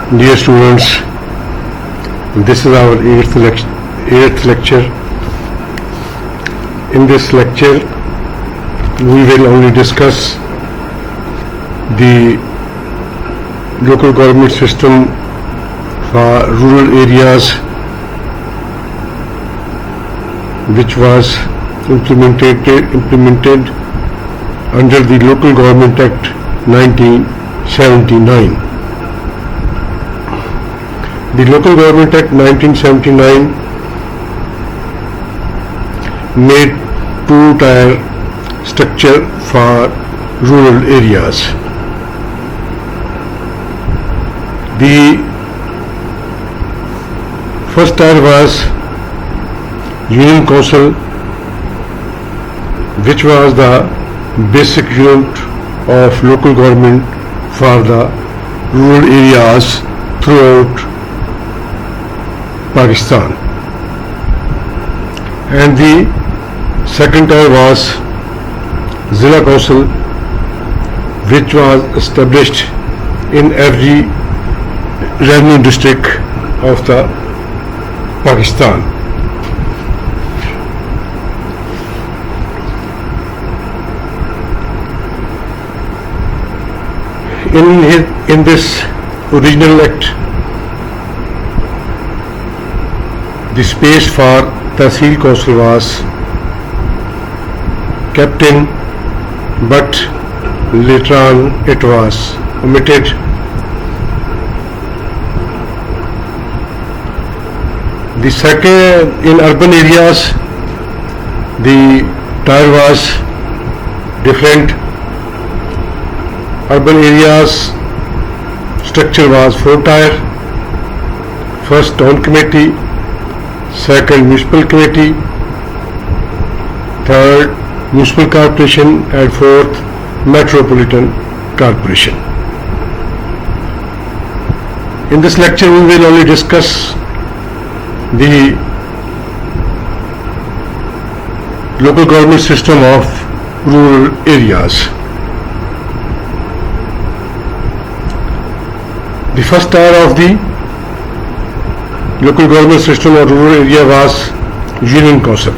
Dear students, this is our eighth lecture. In this lecture, we will only discuss the local government system for rural areas, which was implemented under the Local Government Act 1979. The Local Government Act 1979 made two-tier structure for rural areas. The first tier was Union Council, which was the basic unit of local government for the rural areas throughout Pakistan. And the second tier was Zilla Council, which was established in every revenue district of the Pakistan. In this original act, the space for Tehsil Council was kept in, but later on it was omitted. The second, in urban areas, the tier was different. Urban areas structure was four-tier. First town committee, second municipal committee, third municipal corporation, and fourth metropolitan corporation. In this lecture we will only discuss the local government system of rural areas. The first tier of the local government system of rural area was Union Council.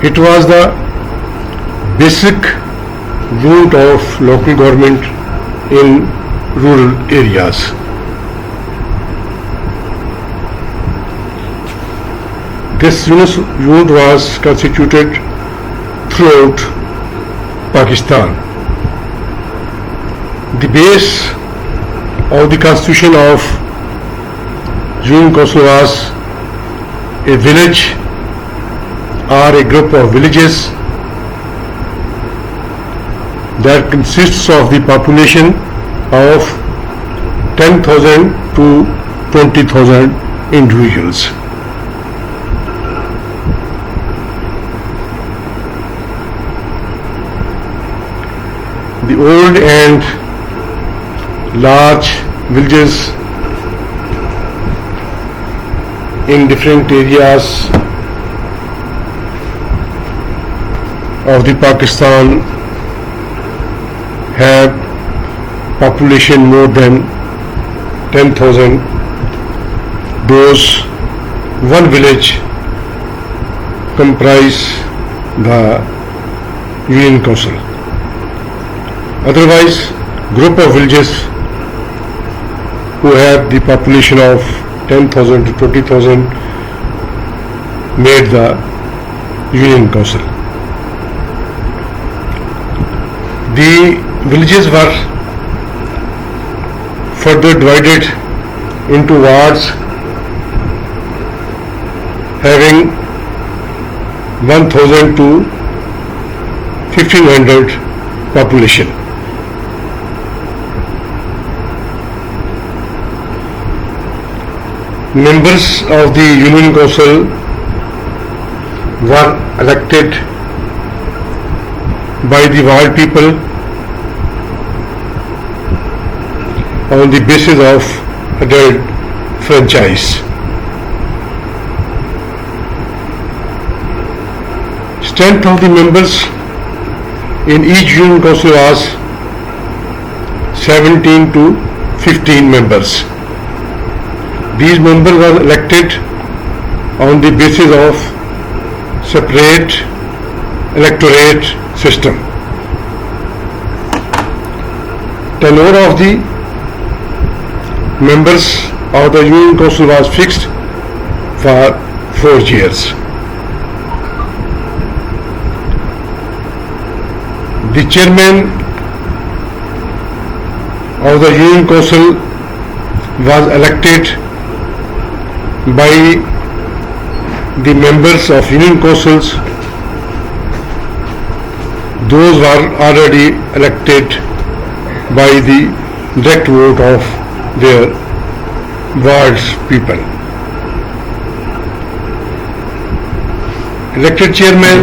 It was the basic unit of local government in rural areas. This unit was constituted throughout Pakistan. The base of the constitution of Union Council was a village or a group of villages that consists of the population of 10,000 to 20,000 individuals. The old and large villages in different areas of the Pakistan have population more than 10,000. Those one village comprise the Union Council. Otherwise, group of villages who have the population of 10,000 to 20,000 made the Union Council. The villages were further divided into wards having 1,000 to 1,500 population. Members of the Union Council were elected by the ward people on the basis of adult franchise. Strength of the members In each Union Council was 17 to 15 members. These members were elected on the basis of separate electorate system. Tenure of the members of the Union Council was fixed for 4 years. The chairman of the Union Council was elected by the members of Union Councils. Those were already elected by the direct vote of their ward's people. Elected chairman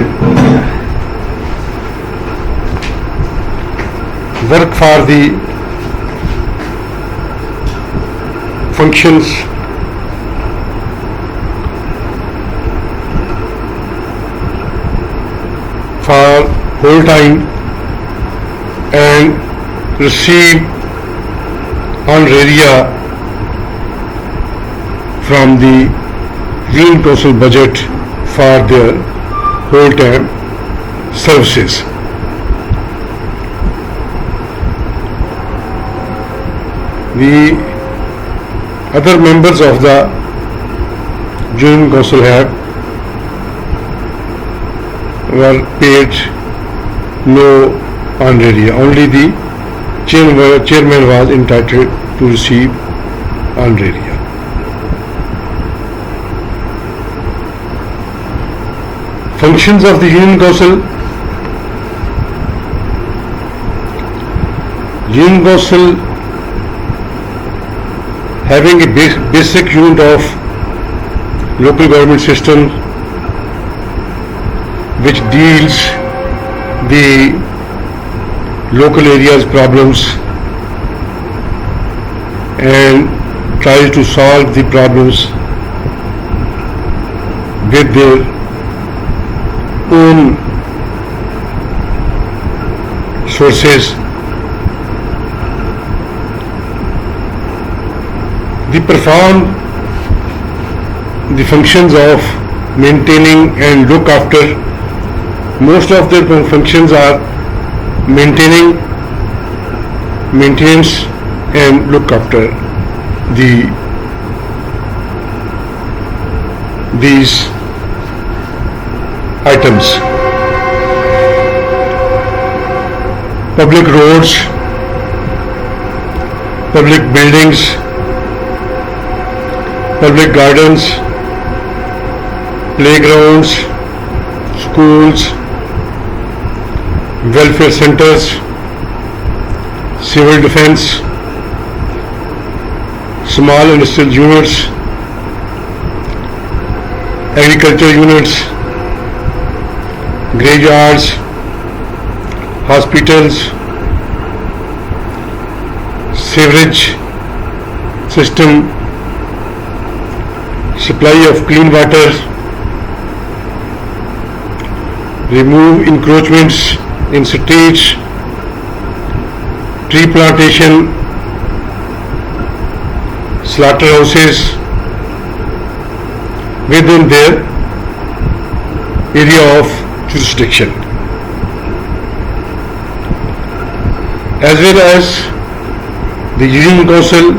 work for the functions for whole time and receive honoraria from the Union Council budget for their whole time services. The other members of the Union Council were paid no honoraria. Only the chairman was entitled to receive honoraria. Functions of the Union Council. Union Council having a basic unit of local government system which deals the local areas problems and tries to solve the problems with their own sources. They perform the functions of maintaining and look after. Most of their functions are maintenance and look after these items. Public roads, public buildings, public gardens, playgrounds, schools, welfare centers, civil defense, small industrial units, agriculture units, graveyards, hospitals, sewerage system, supply of clean water, remove encroachments in streets, tree plantation, slaughterhouses within their area of jurisdiction, as well as the Union Council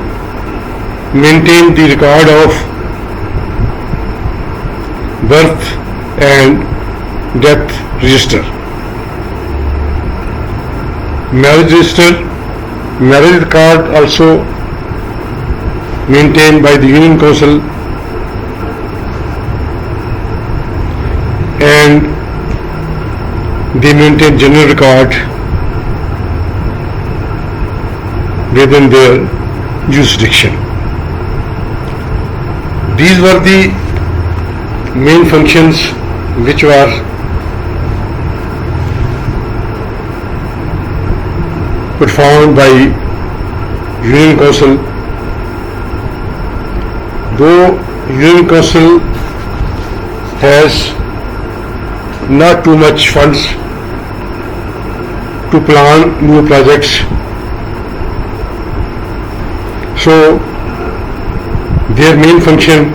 maintain the record of birth and death register, marriage register, marriage record also maintained by the Union Council, and they maintain general record within their jurisdiction. These were the main functions which were performed by Union Council. Though Union Council has not too much funds, to plan new projects. So their main function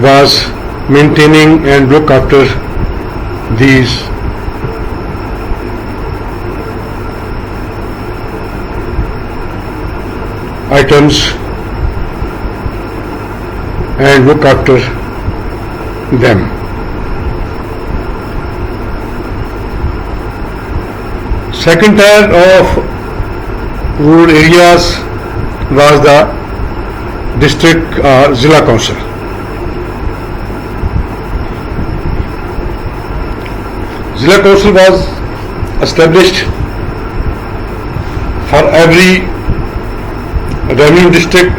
was maintaining and look after these items and look after them. Second tier of rural areas was the district Zilla Council. Zilla Council was established for every revenue district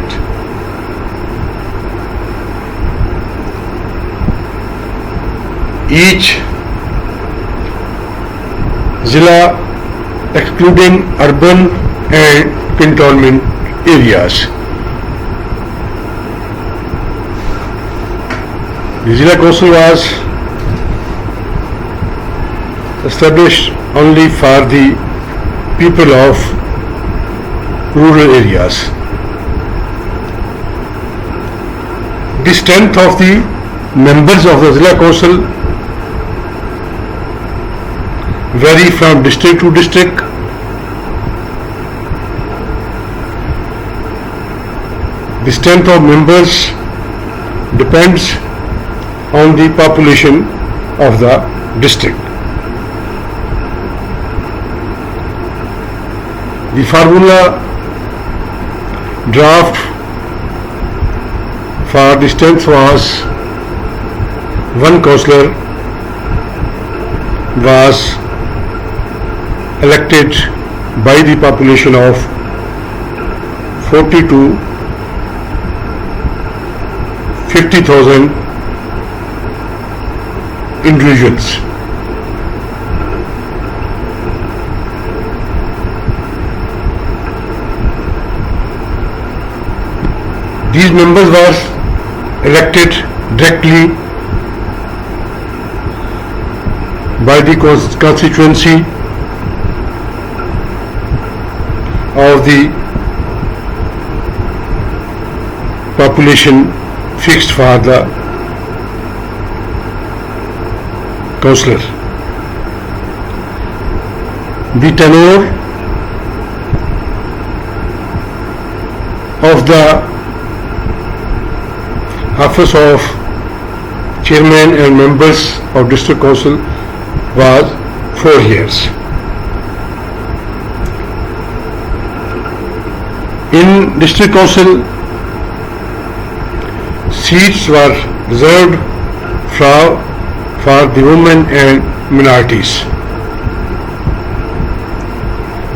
each Zilla excluding urban and cantonment areas. The Zilla Council was established only for the people of rural areas. The strength of the members of the Zilla Council vary from district to district. The strength of members depends on the population of the district. The formula draft for the strength was one councillor was elected by the population of 40 to 50,000 individuals. These members were elected directly by the constituency of the population fixed for the councillor. The tenure of the office of chairman and members of district council was 4 years. In district council, seats were reserved for the women and minorities.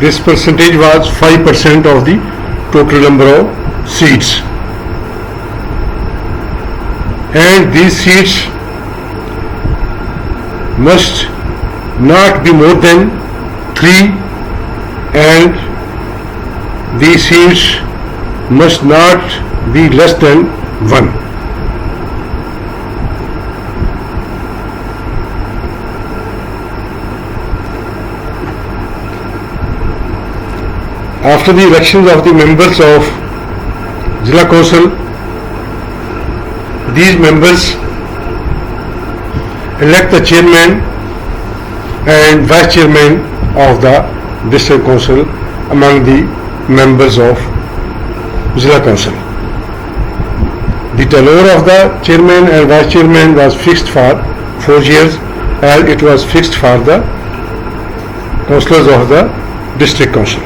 This percentage was 5% of the total number of seats. And these seats must not be more than 3, and these seats must not be less than 1. After the elections of the members of Zilla Council, these members elect the chairman and vice chairman of the district council among the members of Zilla Council. The tenure of the chairman and vice chairman was fixed for 4 years, as it was fixed for the councillors of the district council.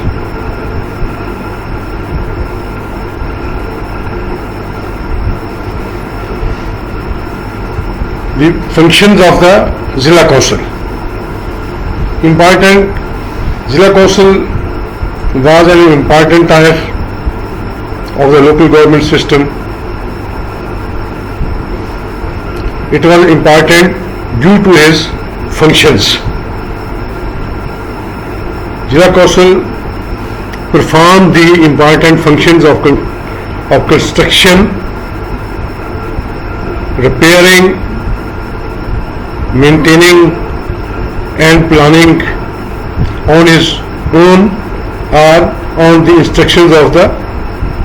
The functions of the Zilla Council. Important. Zilla Council was an important tier of the local government system. It was important due to his functions. Zilla Council performed the important functions of construction, repairing maintaining and planning on his own or on the instructions of the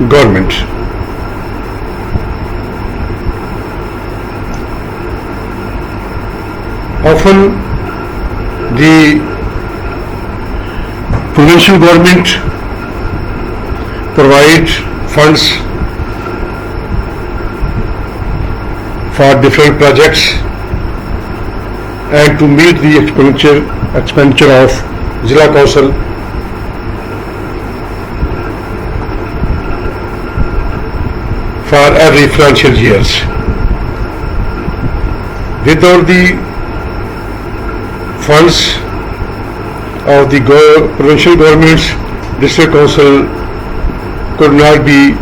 government. Often the provincial government provide funds for different projects and to meet the expenditure of Zilla Council for every financial years. Without the funds of the provincial governments, district council could not be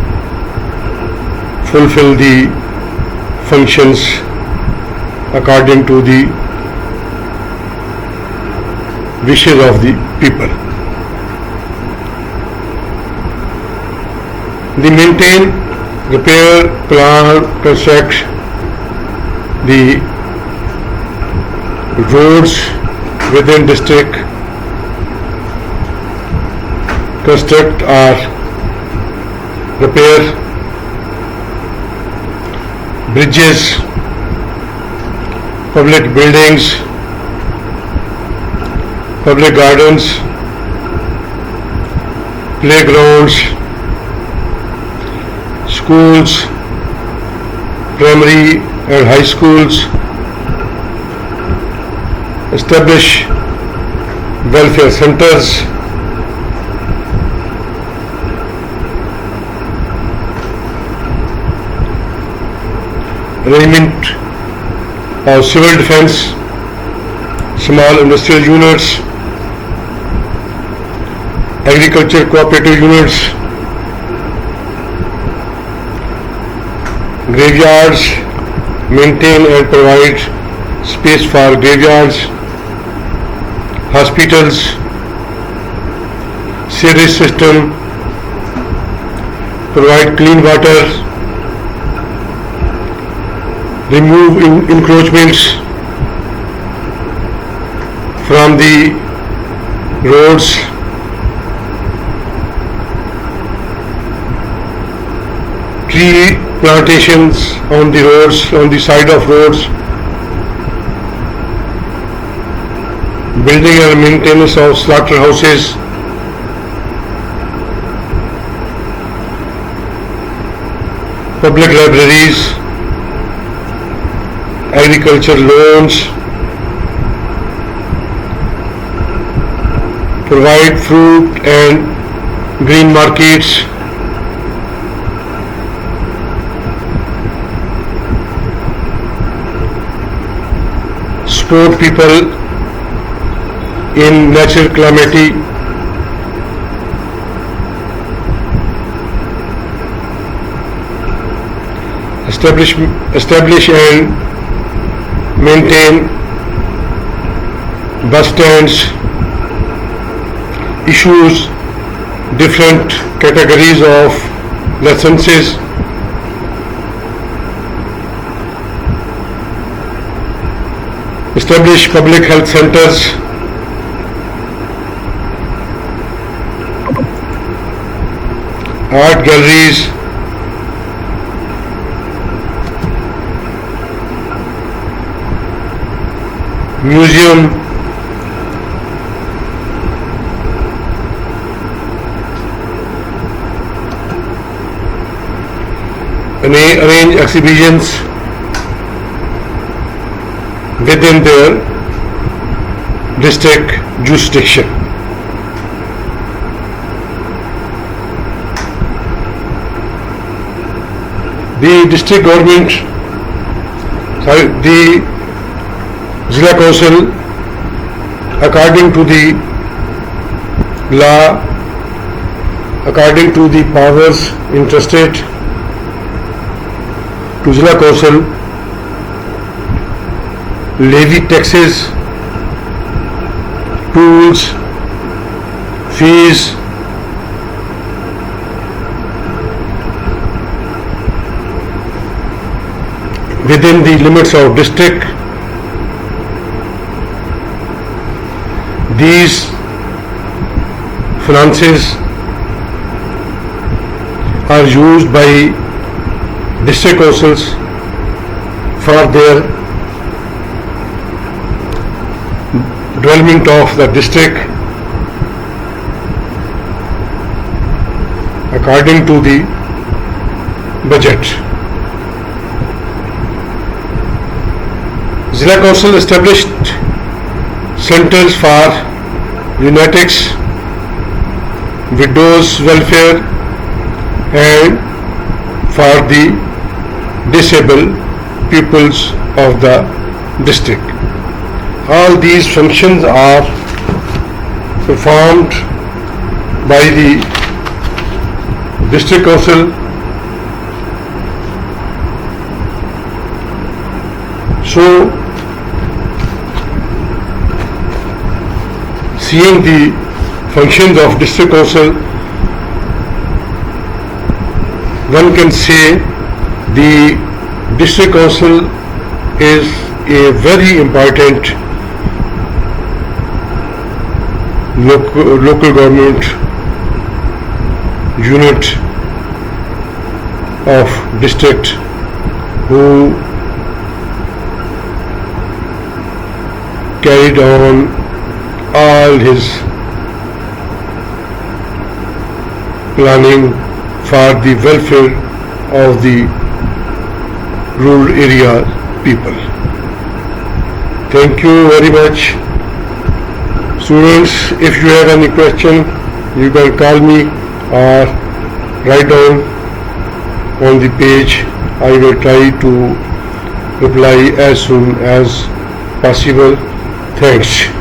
fulfill the functions according to the wishes of the people. They maintain, repair, plan, construct the roads within district, construct or repair bridges, public buildings, public gardens, playgrounds, schools, primary and high schools, establish welfare centers, arrangement of civil defense, small industrial units, agriculture cooperative units, graveyards, maintain and provide space for graveyards, hospitals, sewage system, provide clean water, remove encroachments from the roads, tree plantations on the roads, on the side of roads, building and maintenance of slaughterhouses, public libraries, agriculture loans, provide fruit and green markets, support people in natural calamity, establish and maintain bus stands, issues different categories of licenses, establish public health centers, art galleries, museum, and arrange exhibitions within their district jurisdiction. The district government, the Zilla Council, according to the law, according to the powers entrusted to Zilla Council, levy taxes, tolls, fees, within the limits of district these finances are used by district councils for their development of the district according to the budget. Zilla Council established centers for lunatics, widows welfare and for the disabled pupils of the district. All these functions are performed by the district council. So, seeing the functions of district council, one can say the district council is a very important local government unit of district who carried on all his planning for the welfare of the rural area people. Thank you very much. Students, if you have any question, you can call me or write down on the page. I will try to reply as soon as possible. Thanks.